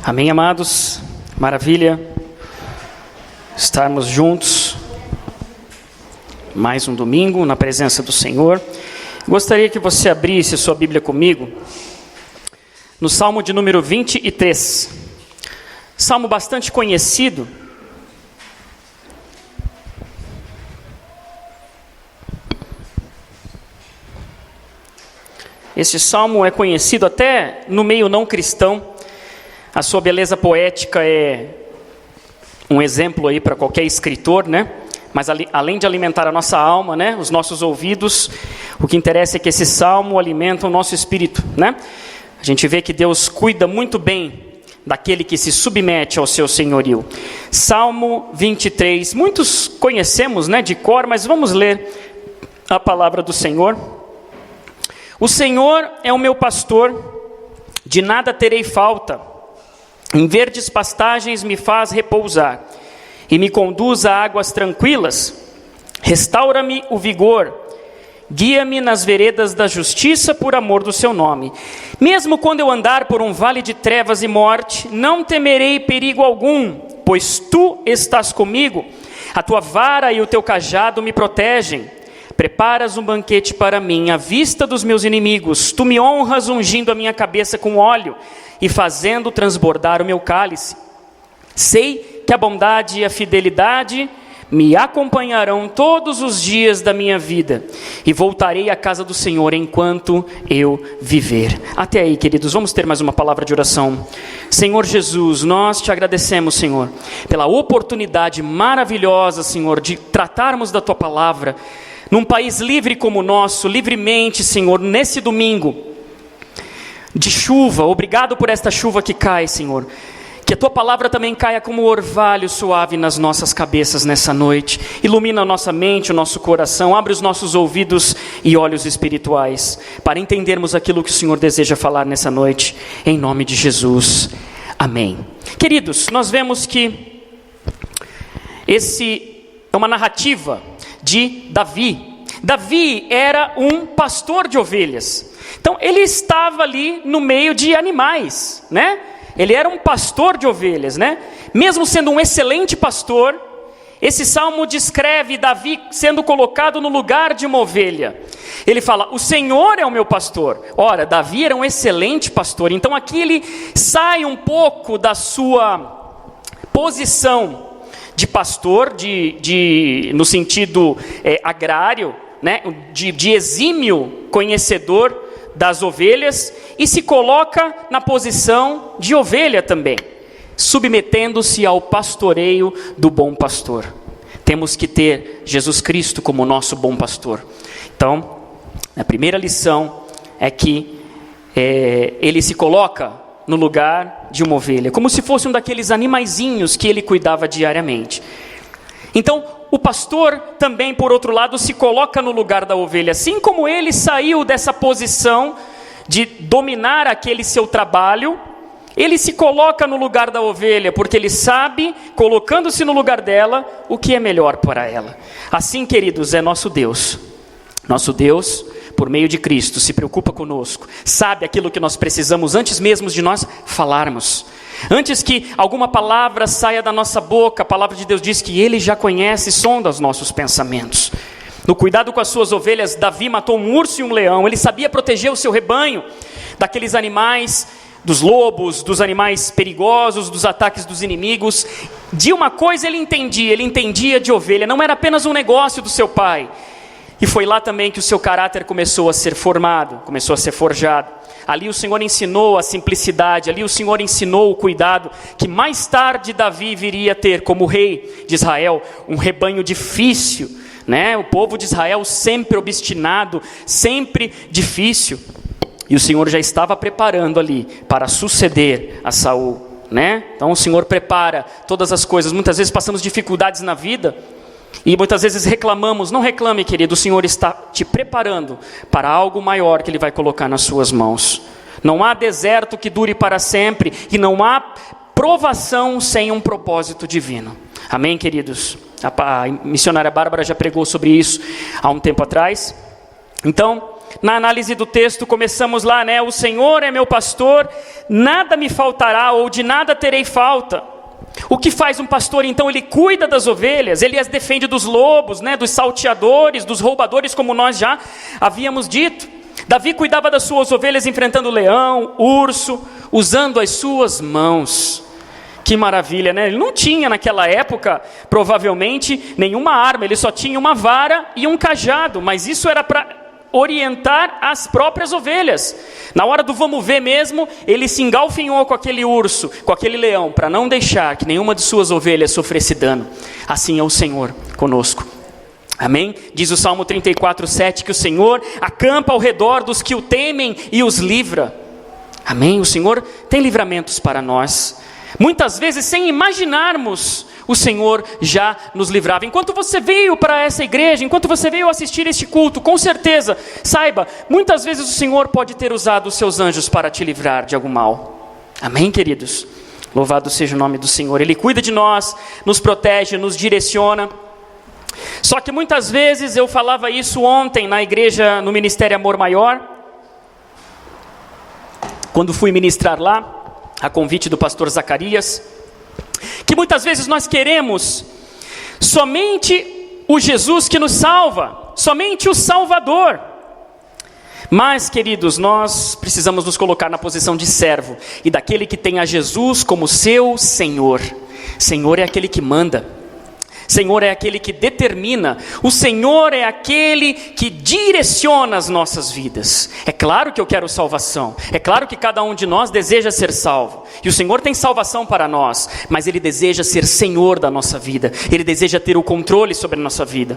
Amém, amados? Maravilha estarmos juntos mais um domingo na presença do Senhor. Gostaria que você abrisse sua Bíblia comigo no Salmo de número 23. Salmo bastante conhecido. Este salmo é conhecido até no meio não cristão. A sua beleza poética é um exemplo aí para qualquer escritor, né? Mas além de alimentar a nossa alma, né? Os nossos ouvidos, o que interessa é que esse salmo alimenta o nosso espírito, né? A gente vê que Deus cuida muito bem daquele que se submete ao seu senhorio. Salmo 23, muitos conhecemos, né, de cor, mas vamos ler a palavra do Senhor. O Senhor é o meu pastor, de nada terei falta. Em verdes pastagens me faz repousar, e me conduz a águas tranquilas. Restaura-me o vigor, guia-me nas veredas da justiça por amor do seu nome. Mesmo quando eu andar por um vale de trevas e morte, não temerei perigo algum, pois tu estás comigo. A tua vara e o teu cajado me protegem. Preparas um banquete para mim, à vista dos meus inimigos. Tu me honras ungindo a minha cabeça com óleo e fazendo transbordar o meu cálice. Sei que a bondade e a fidelidade me acompanharão todos os dias da minha vida, e voltarei à casa do Senhor enquanto eu viver. Até aí, queridos, vamos ter mais uma palavra de oração. Senhor Jesus, nós te agradecemos, Senhor, pela oportunidade maravilhosa, Senhor, de tratarmos da tua palavra num país livre como o nosso, livremente, Senhor, nesse domingo de chuva. Obrigado por esta chuva que cai, Senhor. Que a tua palavra também caia como orvalho suave nas nossas cabeças nessa noite. Ilumina a nossa mente, o nosso coração, abre os nossos ouvidos e olhos espirituais, para entendermos aquilo que o Senhor deseja falar nessa noite, em nome de Jesus. Amém. Queridos, nós vemos que esse é uma narrativa de Davi. Davi era um pastor de ovelhas. Então ele estava ali no meio de animais, né? Ele era um pastor de ovelhas, né? Mesmo sendo um excelente pastor, esse salmo descreve Davi sendo colocado no lugar de uma ovelha. Ele fala: o Senhor é o meu pastor. Ora, Davi era um excelente pastor. Então aqui ele sai um pouco da sua posição de pastor, no sentido agrário, né? de exímio conhecedor das ovelhas, e se coloca na posição de ovelha também, submetendo-se ao pastoreio do bom pastor. Temos que ter Jesus Cristo como nosso bom pastor. Então, a primeira lição é que ele se coloca no lugar de uma ovelha, como se fosse um daqueles animaizinhos que ele cuidava diariamente. Então, o pastor também, por outro lado, se coloca no lugar da ovelha. Assim como ele saiu dessa posição de dominar aquele seu trabalho, ele se coloca no lugar da ovelha, porque ele sabe, colocando-se no lugar dela, o que é melhor para ela. Assim, queridos, é nosso Deus. Nosso Deus, por meio de Cristo, se preocupa conosco, sabe aquilo que nós precisamos antes mesmo de nós falarmos. Antes que alguma palavra saia da nossa boca, a palavra de Deus diz que Ele já conhece e sonda os nossos pensamentos. No cuidado com as suas ovelhas, Davi matou um urso e um leão. Ele sabia proteger o seu rebanho daqueles animais, dos lobos, dos animais perigosos, dos ataques dos inimigos. De uma coisa ele entendia de ovelha, não era apenas um negócio do seu pai. E foi lá também que o seu caráter começou a ser formado, começou a ser forjado. Ali o Senhor ensinou a simplicidade, ali o Senhor ensinou o cuidado que mais tarde Davi viria a ter como rei de Israel. Um rebanho difícil, né? O povo de Israel sempre obstinado, sempre difícil. E o Senhor já estava preparando ali para suceder a Saul, né? Então o Senhor prepara todas as coisas. Muitas vezes passamos dificuldades na vida e muitas vezes reclamamos. Não reclame, querido, o Senhor está te preparando para algo maior que Ele vai colocar nas suas mãos. Não há deserto que dure para sempre, e não há provação sem um propósito divino. Amém, queridos? A missionária Bárbara já pregou sobre isso há um tempo atrás. Então, na análise do texto, começamos lá, né? O Senhor é meu pastor, nada me faltará, ou de nada terei falta. O que faz um pastor, então? Ele cuida das ovelhas, ele as defende dos lobos, né? Dos salteadores, dos roubadores, como nós já havíamos dito. Davi cuidava das suas ovelhas enfrentando o leão, urso, usando as suas mãos. Que maravilha, né? Ele não tinha naquela época, provavelmente, nenhuma arma, ele só tinha uma vara e um cajado, mas isso era para orientar as próprias ovelhas. Na hora do vamos ver mesmo, ele se engalfinhou com aquele urso, com aquele leão, para não deixar que nenhuma de suas ovelhas sofresse dano. Assim é o Senhor conosco. Amém? Diz o Salmo 34:7 que o Senhor acampa ao redor dos que o temem e os livra. Amém? O Senhor tem livramentos para nós. Muitas vezes, sem imaginarmos, o Senhor já nos livrava. Enquanto você veio para essa igreja, enquanto você veio assistir este culto, com certeza, saiba, muitas vezes o Senhor pode ter usado os seus anjos para te livrar de algum mal. Amém, queridos? Louvado seja o nome do Senhor. Ele cuida de nós, nos protege, nos direciona. Só que muitas vezes, eu falava isso ontem na igreja, no Ministério Amor Maior, quando fui ministrar lá, a convite do pastor Zacarias, que muitas vezes nós queremos somente o Jesus que nos salva, somente o Salvador. Mas, queridos, nós precisamos nos colocar na posição de servo e daquele que tem a Jesus como seu Senhor. Senhor é aquele que manda. Senhor é aquele que determina, o Senhor é aquele que direciona as nossas vidas. É claro que eu quero salvação, é claro que cada um de nós deseja ser salvo, e o Senhor tem salvação para nós, mas Ele deseja ser Senhor da nossa vida, Ele deseja ter o controle sobre a nossa vida.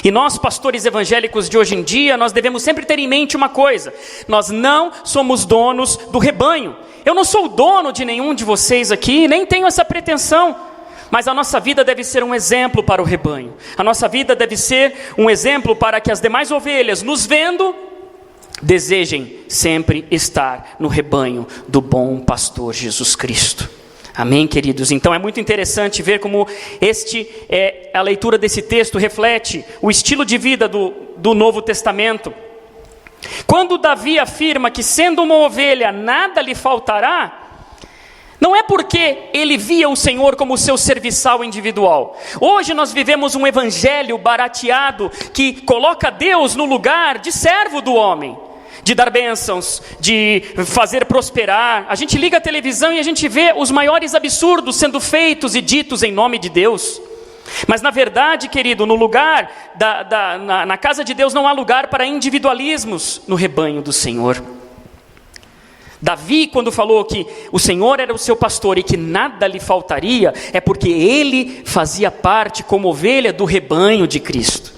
E nós, pastores evangélicos de hoje em dia, nós devemos sempre ter em mente uma coisa: nós não somos donos do rebanho. Eu não sou o dono de nenhum de vocês aqui, nem tenho essa pretensão. Mas a nossa vida deve ser um exemplo para o rebanho. A nossa vida deve ser um exemplo para que as demais ovelhas, nos vendo, desejem sempre estar no rebanho do bom pastor Jesus Cristo. Amém, queridos? Então é muito interessante ver como a leitura desse texto reflete o estilo de vida do Novo Testamento. Quando Davi afirma que, sendo uma ovelha, nada lhe faltará, não é porque ele via o Senhor como seu serviçal individual. Hoje nós vivemos um evangelho barateado que coloca Deus no lugar de servo do homem, de dar bênçãos, de fazer prosperar. A gente liga a televisão e a gente vê os maiores absurdos sendo feitos e ditos em nome de Deus. Mas na verdade, querido, no lugar, na casa de Deus não há lugar para individualismos no rebanho do Senhor. Davi, quando falou que o Senhor era o seu pastor e que nada lhe faltaria, é porque ele fazia parte como ovelha do rebanho de Cristo.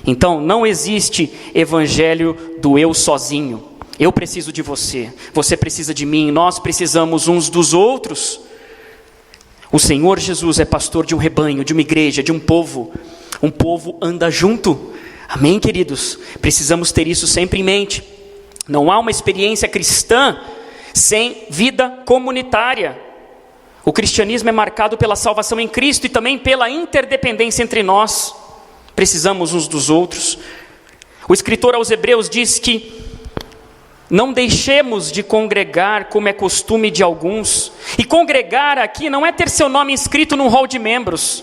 Então não existe evangelho do eu sozinho. Eu preciso de você, você precisa de mim, nós precisamos uns dos outros. O Senhor Jesus é pastor de um rebanho, de uma igreja, de um povo. Um povo anda junto. Amém, queridos? Precisamos ter isso sempre em mente. Não há uma experiência cristã sem vida comunitária. O cristianismo é marcado pela salvação em Cristo e também pela interdependência entre nós. Precisamos uns dos outros. O escritor aos Hebreus diz que não deixemos de congregar como é costume de alguns. E congregar aqui não é ter seu nome inscrito num hall de membros,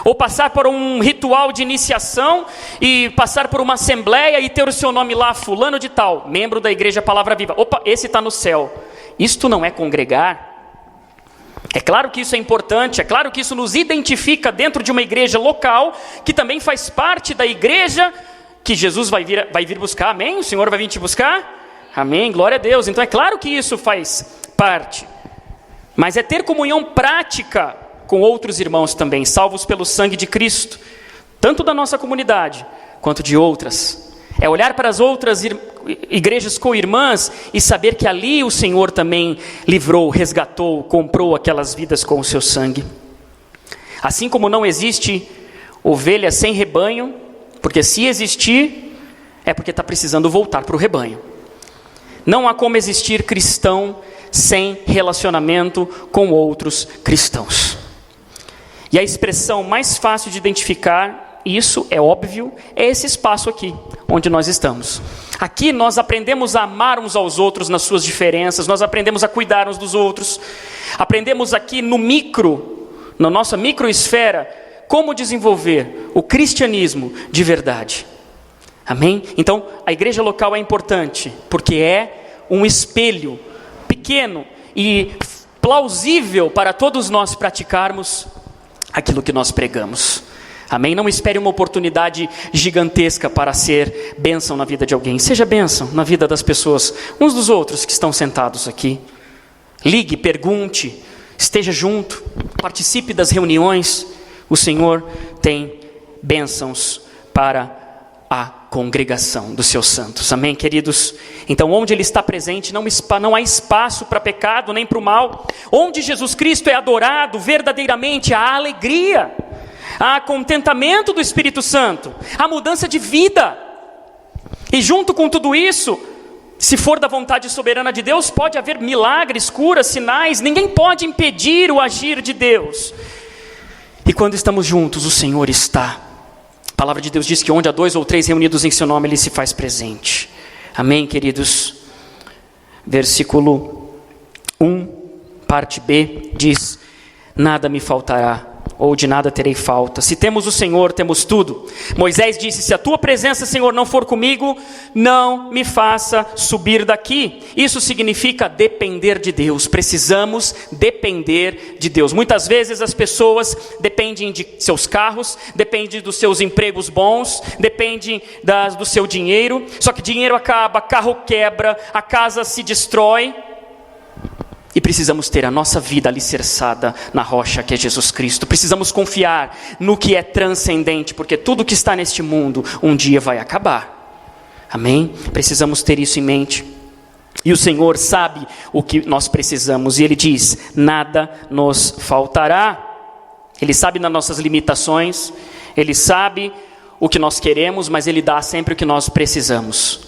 ou passar por um ritual de iniciação e passar por uma assembleia e ter o seu nome lá, fulano de tal, membro da igreja Palavra Viva. Opa, esse está no céu. Isto não é congregar. É claro que isso é importante, é claro que isso nos identifica dentro de uma igreja local, que também faz parte da igreja que Jesus vai vir buscar. Amém? O Senhor vai vir te buscar? Amém? Glória a Deus. Então é claro que isso faz parte. Mas é ter comunhão prática com outros irmãos também, salvos pelo sangue de Cristo, tanto da nossa comunidade, quanto de outras. É olhar para as outras igrejas co-irmãs e saber que ali o Senhor também livrou, resgatou, comprou aquelas vidas com o seu sangue. Assim como não existe ovelha sem rebanho, porque se existir, é porque está precisando voltar para o rebanho. Não há como existir cristão sem relacionamento com outros cristãos. E a expressão mais fácil de identificar isso, é óbvio, é esse espaço aqui, onde nós estamos. Aqui nós aprendemos a amar uns aos outros nas suas diferenças, nós aprendemos a cuidar uns dos outros, aprendemos aqui na nossa microesfera, como desenvolver o cristianismo de verdade. Amém? Então, a igreja local é importante, porque é um espelho pequeno e plausível para todos nós praticarmos aquilo que nós pregamos. Amém? Não espere uma oportunidade gigantesca para ser bênção na vida de alguém. Seja bênção na vida das pessoas, uns dos outros que estão sentados aqui. Ligue, pergunte, esteja junto, participe das reuniões. O Senhor tem bênçãos para a congregação dos seus santos. Amém, queridos? Então, onde Ele está presente, não há espaço para pecado, nem para o mal. Onde Jesus Cristo é adorado, verdadeiramente há alegria, há contentamento do Espírito Santo, há mudança de vida. E junto com tudo isso, se for da vontade soberana de Deus, pode haver milagres, curas, sinais. Ninguém pode impedir o agir de Deus. E quando estamos juntos, o Senhor está. A palavra de Deus diz que onde há 2 ou 3 reunidos em seu nome, Ele se faz presente. Amém, queridos? Versículo 1, parte B, diz: nada me faltará, ou de nada terei falta. Se temos o Senhor, temos tudo. Moisés disse: se a tua presença, Senhor, não for comigo, não me faça subir daqui. Isso significa depender de Deus. Precisamos depender de Deus. Muitas vezes as pessoas dependem de seus carros, dependem dos seus empregos bons, dependem do seu dinheiro. Só que dinheiro acaba, carro quebra, a casa se destrói. E precisamos ter a nossa vida alicerçada na rocha que é Jesus Cristo. Precisamos confiar no que é transcendente, porque tudo que está neste mundo um dia vai acabar. Amém? Precisamos ter isso em mente. E o Senhor sabe o que nós precisamos. E Ele diz: nada nos faltará. Ele sabe das nossas limitações. Ele sabe o que nós queremos, mas Ele dá sempre o que nós precisamos.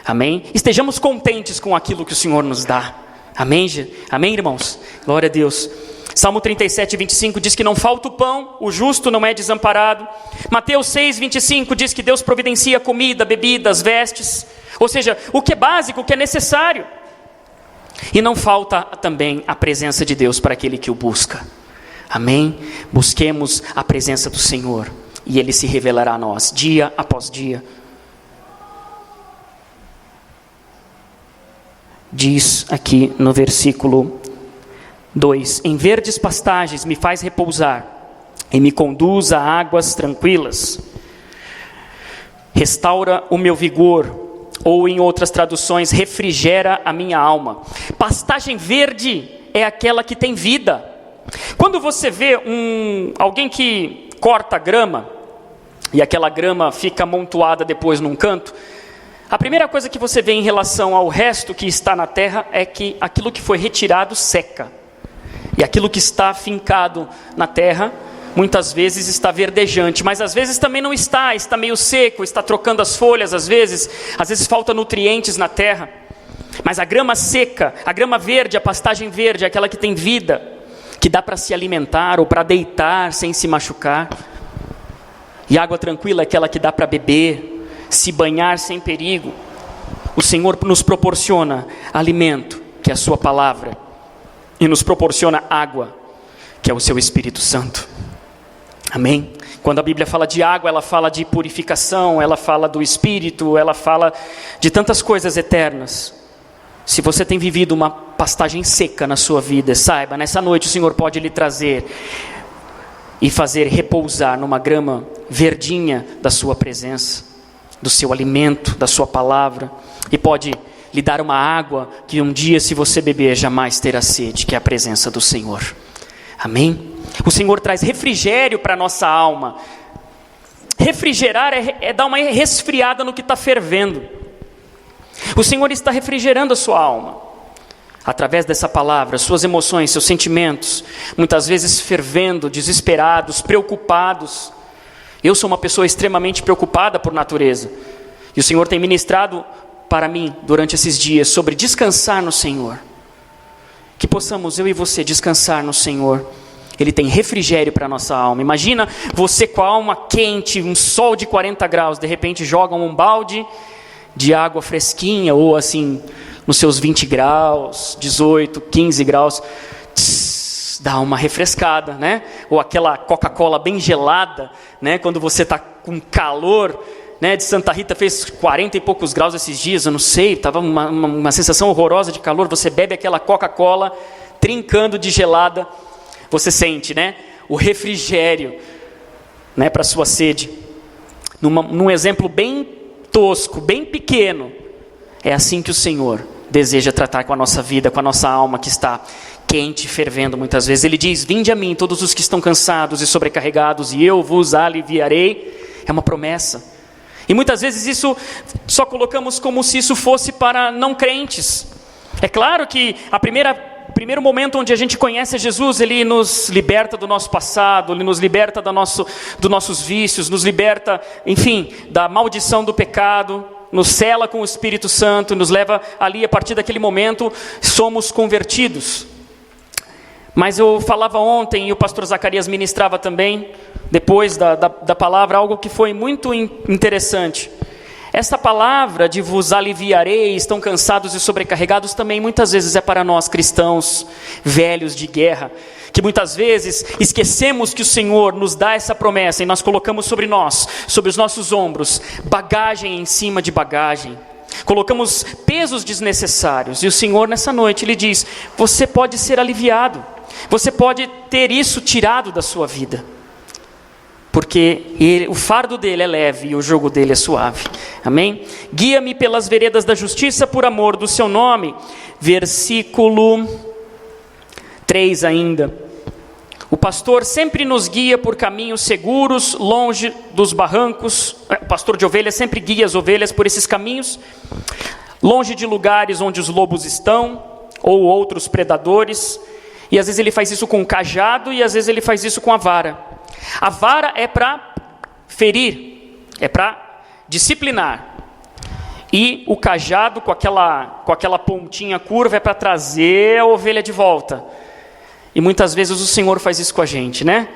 Amém? Estejamos contentes com aquilo que o Senhor nos dá. Amém, amém, irmãos? Glória a Deus. Salmo 37, 25 diz que não falta o pão, o justo não é desamparado. Mateus 6, 25 diz que Deus providencia comida, bebidas, vestes. Ou seja, o que é básico, o que é necessário. E não falta também a presença de Deus para aquele que o busca. Amém? Busquemos a presença do Senhor e Ele se revelará a nós, dia após dia. Diz aqui no versículo 2: em verdes pastagens me faz repousar, e me conduz a águas tranquilas. Restaura o meu vigor, ou em outras traduções, refrigera a minha alma. Pastagem verde é aquela que tem vida. Quando você vê alguém que corta grama, e aquela grama fica amontoada depois num canto, a primeira coisa que você vê em relação ao resto que está na terra é que aquilo que foi retirado seca. E aquilo que está fincado na terra, muitas vezes está verdejante, mas às vezes também não está meio seco, está trocando as folhas às vezes falta nutrientes na terra. Mas a grama seca, a grama verde, a pastagem verde, é aquela que tem vida, que dá para se alimentar ou para deitar sem se machucar. E água tranquila é aquela que dá para beber, se banhar sem perigo. O Senhor nos proporciona alimento, que é a sua palavra, e nos proporciona água, que é o seu Espírito Santo. Amém? Quando a Bíblia fala de água, ela fala de purificação, ela fala do Espírito, ela fala de tantas coisas eternas. Se você tem vivido uma pastagem seca na sua vida, saiba, nessa noite o Senhor pode lhe trazer e fazer repousar numa grama verdinha da sua presença, do seu alimento, da sua palavra, e pode lhe dar uma água que um dia, se você beber, jamais terá sede, que é a presença do Senhor. Amém? O Senhor traz refrigério para a nossa alma. Refrigerar é dar uma resfriada no que está fervendo. O Senhor está refrigerando a sua alma, através dessa palavra, suas emoções, seus sentimentos, muitas vezes fervendo, desesperados, preocupados. Eu sou uma pessoa extremamente preocupada por natureza, e o Senhor tem ministrado para mim, durante esses dias, sobre descansar no Senhor. Que possamos, eu e você, descansar no Senhor, Ele tem refrigério para a nossa alma. Imagina você com a alma quente, um sol de 40 graus, de repente jogam um balde de água fresquinha, ou assim, nos seus 20 graus, 18, 15 graus, dá uma refrescada, né? Ou aquela Coca-Cola bem gelada, né? Quando você está com calor, né? De Santa Rita fez 40 e poucos graus esses dias, eu não sei, estava uma sensação horrorosa de calor, você bebe aquela Coca-Cola trincando de gelada, você sente, né? O refrigério, né? Para a sua sede. Num exemplo bem tosco, bem pequeno, é assim que o Senhor deseja tratar com a nossa vida, com a nossa alma que está quente, fervendo muitas vezes. Ele diz: vinde a mim todos os que estão cansados e sobrecarregados, e eu vos aliviarei. É uma promessa. E muitas vezes isso só colocamos como se isso fosse para não crentes. É claro que primeiro momento onde a gente conhece Jesus, Ele nos liberta do nosso passado, Ele nos liberta dos nossos vícios, nos liberta, enfim, da maldição do pecado, nos sela com o Espírito Santo, nos leva ali, a partir daquele momento, somos convertidos. Mas eu falava ontem, e o pastor Zacarias ministrava também, depois da palavra, algo que foi muito interessante. Essa palavra de vos aliviarei, estão cansados e sobrecarregados, também muitas vezes é para nós cristãos velhos de guerra, que muitas vezes esquecemos que o Senhor nos dá essa promessa e nós colocamos sobre nós, sobre os nossos ombros, bagagem em cima de bagagem, colocamos pesos desnecessários, e o Senhor nessa noite Ele diz: você pode ser aliviado, você pode ter isso tirado da sua vida, porque o fardo dele é leve e o jugo dele é suave. Amém? Guia-me pelas veredas da justiça por amor do seu nome. Versículo 3 ainda. O pastor sempre nos guia por caminhos seguros, longe dos barrancos. O pastor de ovelhas sempre guia as ovelhas por esses caminhos, longe de lugares onde os lobos estão, ou outros predadores. E às vezes ele faz isso com o cajado, e às vezes ele faz isso com a vara. A vara é para ferir, é para disciplinar. E o cajado com aquela pontinha curva é para trazer a ovelha de volta. E muitas vezes o Senhor faz isso com a gente, né?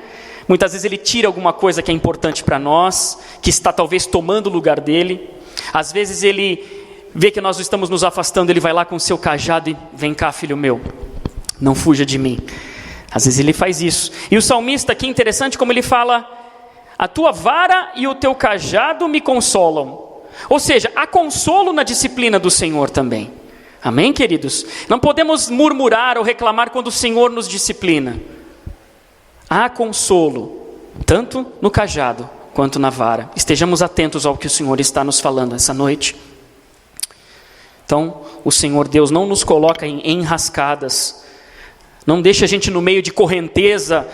Muitas vezes Ele tira alguma coisa que é importante para nós, que está talvez tomando o lugar dele. Às vezes Ele vê que nós estamos nos afastando, Ele vai lá com o seu cajado e: vem cá, filho meu, não fuja de mim. Às vezes Ele faz isso. E o salmista aqui, interessante como ele fala: a tua vara e o teu cajado me consolam. Ou seja, há consolo na disciplina do Senhor também. Amém, queridos? Não podemos murmurar ou reclamar quando o Senhor nos disciplina. Há consolo, tanto no cajado quanto na vara. Estejamos atentos ao que o Senhor está nos falando essa noite. Então, o Senhor Deus não nos coloca em enrascadas, não deixa a gente no meio de correnteza,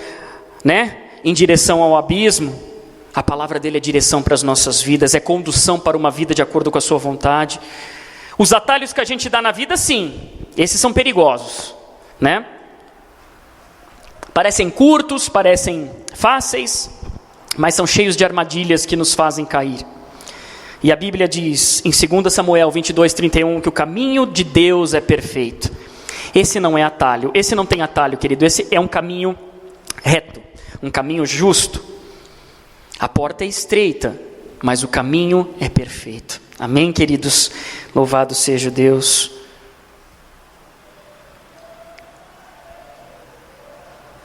né, em direção ao abismo. A palavra dele é direção para as nossas vidas, é condução para uma vida de acordo com a sua vontade. Os atalhos que a gente dá na vida, sim, esses são perigosos, né? Parecem curtos, parecem fáceis, mas são cheios de armadilhas que nos fazem cair. E a Bíblia diz em 2 Samuel 22:31 que o caminho de Deus é perfeito. Esse não é atalho, esse não tem atalho, querido, esse é um caminho reto, um caminho justo. A porta é estreita, mas o caminho é perfeito. Amém, queridos? Louvado seja Deus.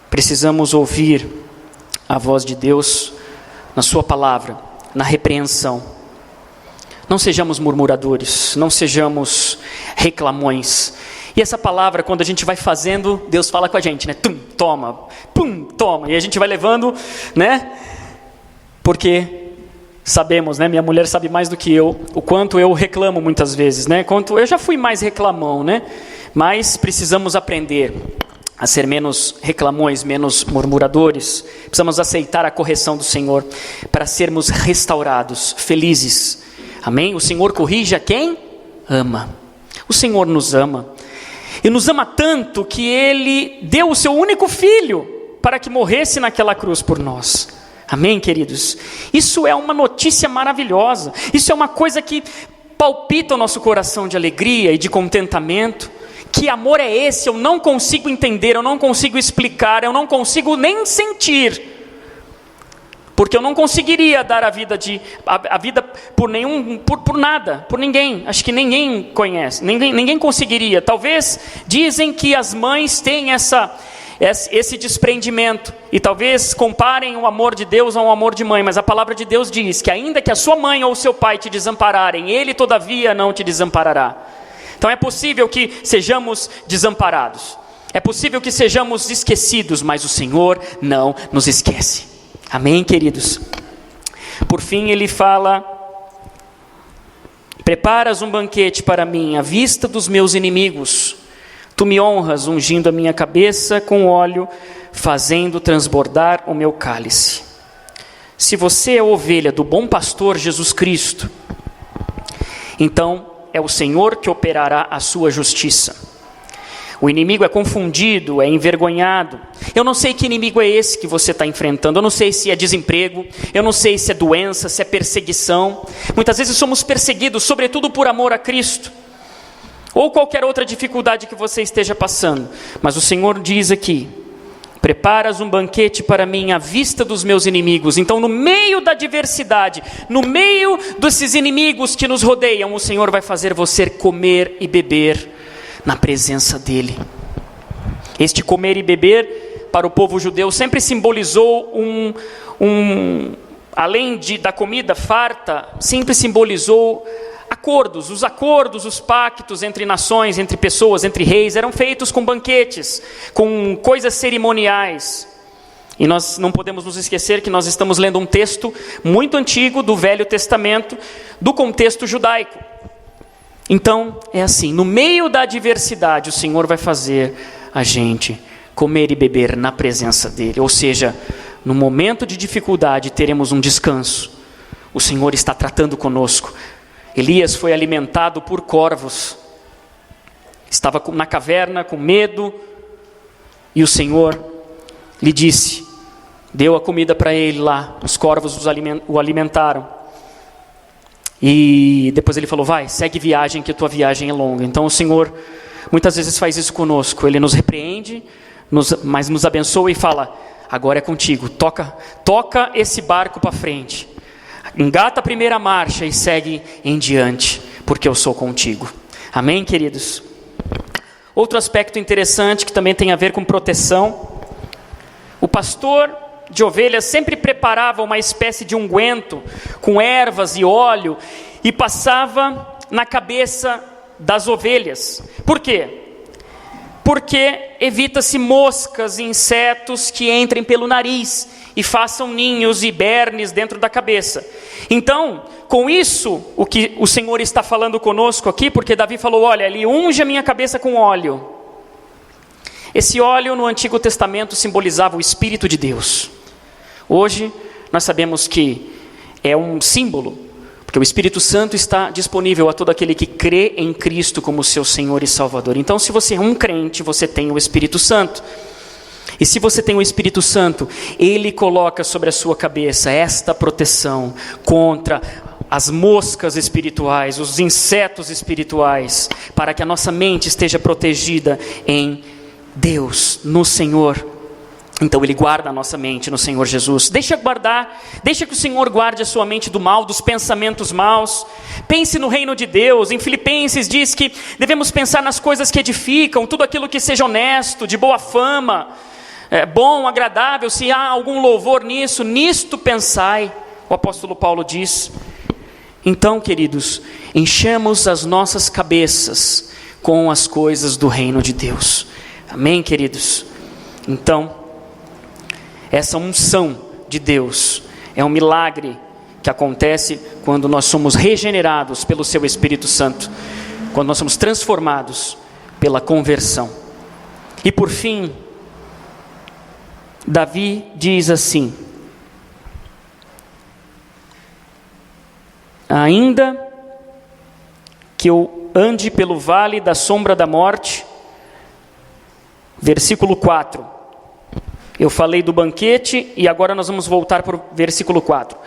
Precisamos ouvir a voz de Deus na sua palavra, na repreensão. Não sejamos murmuradores, não sejamos reclamões. E essa palavra, quando a gente vai fazendo, Deus fala com a gente, né? Tum, toma, pum, toma. E a gente vai levando, né? Porque sabemos, né? Minha mulher sabe mais do que eu, o quanto eu reclamo muitas vezes, né? Quanto eu já fui mais reclamão, né? Mas precisamos aprender a ser menos reclamões, menos murmuradores. Precisamos aceitar a correção do Senhor para sermos restaurados, felizes. Amém? O Senhor corrige a quem ama. O Senhor nos ama. E nos ama tanto que Ele deu o seu único filho para que morresse naquela cruz por nós. Amém, queridos? Isso é uma notícia maravilhosa. Isso é uma coisa que palpita o nosso coração de alegria e de contentamento. Que amor é esse? Eu não consigo entender, eu não consigo explicar, eu não consigo nem sentir. Porque eu não conseguiria dar a vida por nada, por ninguém. Acho que ninguém conhece, ninguém conseguiria. Talvez dizem que as mães têm esse desprendimento, e talvez comparem o amor de Deus ao amor de mãe, mas a palavra de Deus diz que ainda que a sua mãe ou o seu pai te desampararem, Ele todavia não te desamparará. Então é possível que sejamos desamparados, é possível que sejamos esquecidos, mas o Senhor não nos esquece. Amém, queridos? Por fim ele fala: preparas um banquete para mim à vista dos meus inimigos. Tu me honras ungindo a minha cabeça com óleo, fazendo transbordar o meu cálice. Se você é ovelha do bom pastor Jesus Cristo, então é o Senhor que operará a sua justiça. O inimigo é confundido, é envergonhado. Eu não sei que inimigo é esse que você está enfrentando. Eu não sei se é desemprego, eu não sei se é doença, se é perseguição. Muitas vezes somos perseguidos, sobretudo por amor a Cristo, ou qualquer outra dificuldade que você esteja passando. Mas o Senhor diz aqui: preparas um banquete para mim à vista dos meus inimigos. Então, no meio da adversidade, no meio desses inimigos que nos rodeiam, o Senhor vai fazer você comer e beber na presença dEle. Este comer e beber, para o povo judeu, sempre simbolizou além da comida farta, sempre simbolizou acordos. Os acordos, os pactos entre nações, entre pessoas, entre reis, eram feitos com banquetes, com coisas cerimoniais. E nós não podemos nos esquecer que nós estamos lendo um texto muito antigo do Velho Testamento, do contexto judaico. Então, é assim, no meio da adversidade, o Senhor vai fazer a gente comer e beber na presença dEle. Ou seja, no momento de dificuldade, teremos um descanso. O Senhor está tratando conosco. Elias foi alimentado por corvos. Estava na caverna com medo, e o Senhor lhe disse, deu a comida para ele lá, os corvos o alimentaram. E depois ele falou: vai, segue viagem, que a tua viagem é longa. Então o Senhor muitas vezes faz isso conosco. Ele nos repreende, mas nos abençoa e fala: agora é contigo, toca esse barco para frente, engata a primeira marcha e segue em diante, porque eu sou contigo. Amém, queridos? Outro aspecto interessante que também tem a ver com proteção: o pastor de ovelhas sempre preparava uma espécie de unguento com ervas e óleo e passava na cabeça das ovelhas. Por quê? Porque evita-se moscas e insetos que entrem pelo nariz e façam ninhos e bernes dentro da cabeça. Então, com isso, o que o Senhor está falando conosco aqui, porque Davi falou: olha, ele unge a minha cabeça com óleo. Esse óleo no Antigo Testamento simbolizava o Espírito de Deus. Hoje nós sabemos que é um símbolo, porque o Espírito Santo está disponível a todo aquele que crê em Cristo como seu Senhor e Salvador. Então, se você é um crente, você tem o Espírito Santo. E se você tem o Espírito Santo, Ele coloca sobre a sua cabeça esta proteção contra as moscas espirituais, os insetos espirituais, para que a nossa mente esteja protegida em Deus, no Senhor. Então Ele guarda a nossa mente no Senhor Jesus. Deixa que o Senhor guarde a sua mente do mal, dos pensamentos maus. Pense no reino de Deus. Em Filipenses diz que devemos pensar nas coisas que edificam, tudo aquilo que seja honesto, de boa fama, bom, agradável. Se há algum louvor nisto pensai, o apóstolo Paulo diz. Então, queridos, enchemos as nossas cabeças com as coisas do reino de Deus. Amém, queridos? Então, essa unção de Deus é um milagre que acontece quando nós somos regenerados pelo seu Espírito Santo, quando nós somos transformados pela conversão. E por fim, Davi diz assim: ainda que eu ande pelo vale da sombra da morte, versículo 4, eu falei do banquete e agora nós vamos voltar para o versículo 4.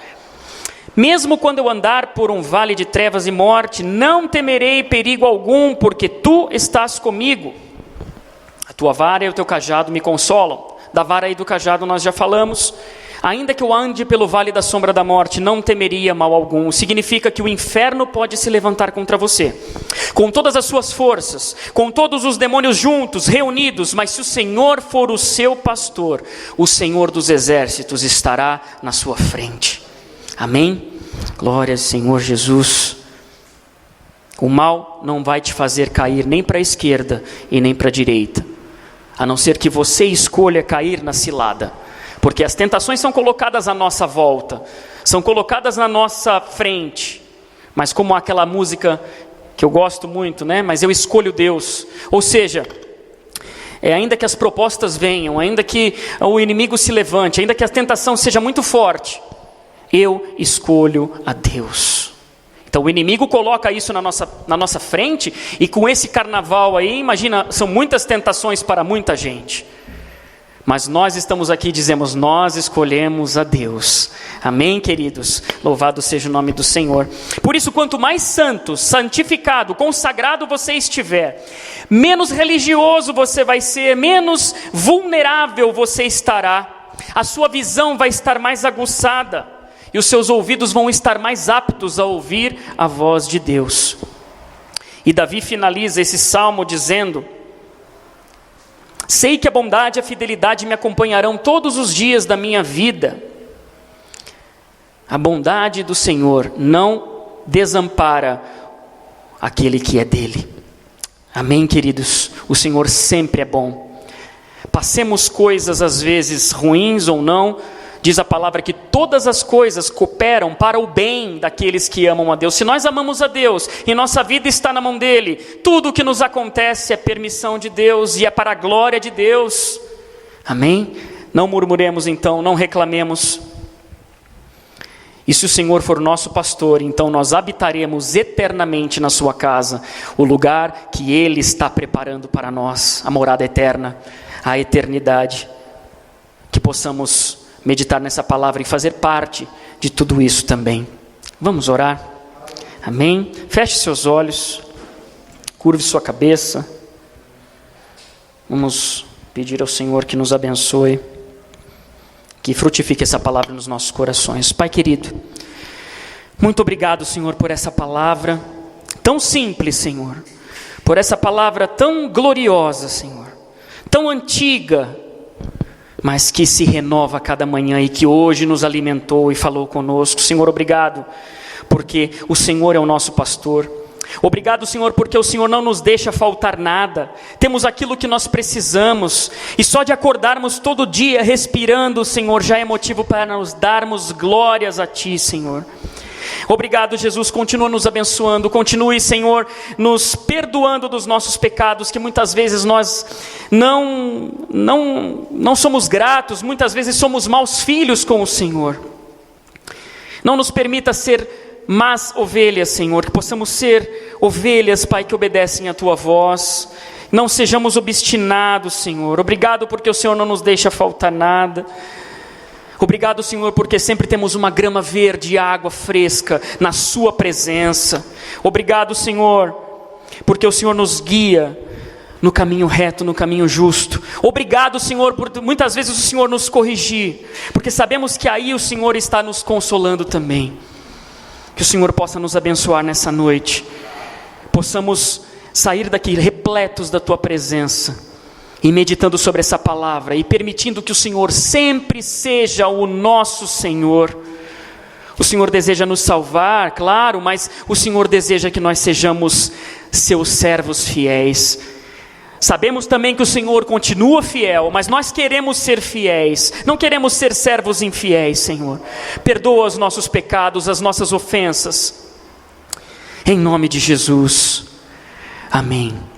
Mesmo quando eu andar por um vale de trevas e morte, não temerei perigo algum, porque tu estás comigo. A tua vara e o teu cajado me consolam. Da vara e do cajado nós já falamos. Ainda que eu ande pelo vale da sombra da morte, não temeria mal algum. Significa que o inferno pode se levantar contra você, com todas as suas forças, com todos os demônios juntos, reunidos, mas se o Senhor for o seu pastor, o Senhor dos exércitos estará na sua frente. Amém? Glória ao Senhor Jesus. O mal não vai te fazer cair nem para a esquerda e nem para a direita, a não ser que você escolha cair na cilada. Porque as tentações são colocadas à nossa volta, são colocadas na nossa frente. Mas como aquela música que eu gosto muito, né? Mas eu escolho Deus. Ou seja, ainda que as propostas venham, ainda que o inimigo se levante, ainda que a tentação seja muito forte, eu escolho a Deus. Então o inimigo coloca isso na nossa frente, e com esse carnaval aí, imagina, são muitas tentações para muita gente. Mas nós estamos aqui e dizemos, nós escolhemos a Deus. Amém, queridos? Louvado seja o nome do Senhor. Por isso, quanto mais santo, santificado, consagrado você estiver, menos religioso você vai ser, menos vulnerável você estará. A sua visão vai estar mais aguçada e os seus ouvidos vão estar mais aptos a ouvir a voz de Deus. E Davi finaliza esse salmo dizendo: sei que a bondade e a fidelidade me acompanharão todos os dias da minha vida. A bondade do Senhor não desampara aquele que é dele. Amém, queridos? O Senhor sempre é bom. Passemos coisas às vezes ruins ou não, diz a palavra que todas as coisas cooperam para o bem daqueles que amam a Deus. Se nós amamos a Deus e nossa vida está na mão dele, tudo o que nos acontece é permissão de Deus e é para a glória de Deus. Amém? Não murmuremos então, não reclamemos. E se o Senhor for nosso pastor, então nós habitaremos eternamente na sua casa, o lugar que ele está preparando para nós, a morada eterna, a eternidade. Que possamos meditar nessa palavra e fazer parte de tudo isso também. Vamos orar? Amém? Feche seus olhos, curve sua cabeça. Vamos pedir ao Senhor que nos abençoe, que frutifique essa palavra nos nossos corações. Pai querido, muito obrigado, Senhor, por essa palavra tão simples, Senhor, por essa palavra tão gloriosa, Senhor, tão antiga, mas que se renova a cada manhã e que hoje nos alimentou e falou conosco. Senhor, obrigado, porque o Senhor é o nosso pastor. Obrigado, Senhor, porque o Senhor não nos deixa faltar nada. Temos aquilo que nós precisamos, e só de acordarmos todo dia respirando, Senhor, já é motivo para nos darmos glórias a Ti, Senhor. Obrigado, Jesus, continua nos abençoando, continue, Senhor, nos perdoando dos nossos pecados, que muitas vezes nós não somos gratos, muitas vezes somos maus filhos com o Senhor. Não nos permita ser más ovelhas, Senhor, que possamos ser ovelhas, Pai, que obedecem a Tua voz, não sejamos obstinados, Senhor. Obrigado porque o Senhor não nos deixa faltar nada. Obrigado, Senhor, porque sempre temos uma grama verde e água fresca na Sua presença. Obrigado, Senhor, porque o Senhor nos guia no caminho reto, no caminho justo. Obrigado, Senhor, por muitas vezes o Senhor nos corrigir, porque sabemos que aí o Senhor está nos consolando também. Que o Senhor possa nos abençoar nessa noite, possamos sair daqui repletos da Tua presença, e meditando sobre essa palavra, e permitindo que o Senhor sempre seja o nosso Senhor. O Senhor deseja nos salvar, claro, mas o Senhor deseja que nós sejamos seus servos fiéis. Sabemos também que o Senhor continua fiel, mas nós queremos ser fiéis, não queremos ser servos infiéis, Senhor. Perdoa os nossos pecados, as nossas ofensas, em nome de Jesus, amém.